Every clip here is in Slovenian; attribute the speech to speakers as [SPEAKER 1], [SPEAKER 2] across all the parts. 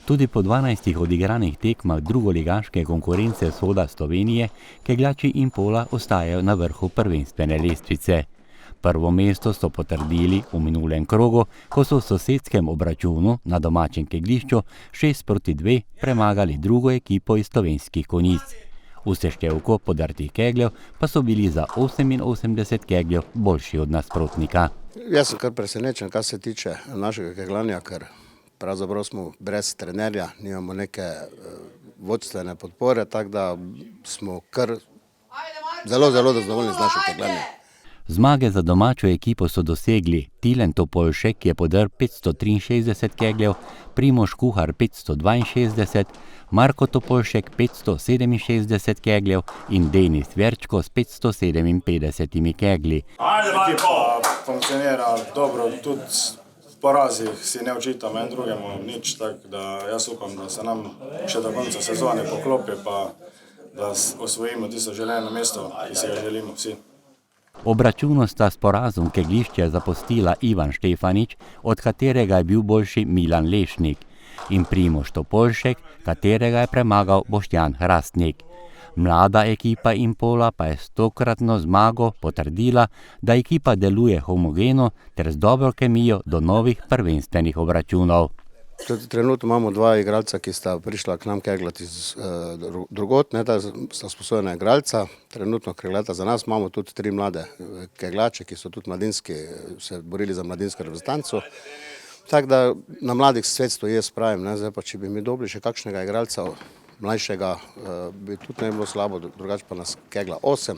[SPEAKER 1] Tudi po 12 odigranih tekmah drugoligaške konkurence Soda Slovenije kegljači Impola ostajajo na vrhu prvenstvene lestvice. Prvo mesto so potrdili v minulem krogu, ko so v sosedskem obračunu na domačem kegljišču 6-2 premagali drugo ekipo iz Slovenskih Konjic. V seštevku podrtih kegljev pa so bili za 88 kegljev boljši od nasprotnika.
[SPEAKER 2] Jaz sem kar presenečen, kar se tiče našega kegljanja, ker pravzaprav smo brez trenerja, nimamo neke vodstvene podpore, tako da smo kar zelo zadovoljni z našim kegljanjem.
[SPEAKER 1] Zmage za domačo ekipo so dosegli Tilen Topolšek, ki je podrl 563 kegljev, Primož Kuhar 562, Marko Topolšek 567 kegljev in Denis Verčko s 557 keglji.
[SPEAKER 3] Ekipa funkcionira dobro, tudi v porazih si ne očitamo en drugemu nič, tako da jaz upam, da se nam še do konca sezone poklopi, pa da osvojimo tisto želeno mesto, ki si ga želimo vsi.
[SPEAKER 1] Obračunu sta s porazom kegljišče zapustila Ivan Štefanič, od katerega je bil boljši Milan Lešnik, in Primož Topolšek, katerega je premagal Boštjan Hrastnik. Mlada ekipa Impola pa je s tokratno zmago potrdila, da ekipa deluje homogeno ter z dobro kemijo do novih prvenstvenih obračunov.
[SPEAKER 2] Trenutno imamo dva igralca, ki sta prišla k nam kegljati drugot, da sta sposobna igralca. Trenutno kegljata za nas, imamo tudi 3 mlade kegljače, ki so tudi mladinski, se borili za mladinsko reprezentanco. Tako da na mladih svet stoji, jaz pravim, zdaj pa če bi mi dobili še kakšnega igralca mlajšega, bi tudi ne bilo slabo, drugače pa nas kegla 8.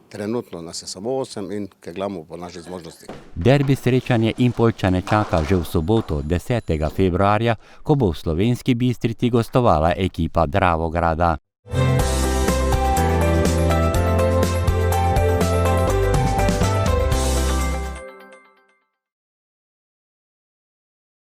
[SPEAKER 2] Trenutno nas je samo 8 in kegljamo po naših zmožnostih.
[SPEAKER 1] Derbi srečanje Impoljčane čaka že v soboto 10. februarja, ko bo v Slovenski Bistrici gostovala ekipa Dravograda.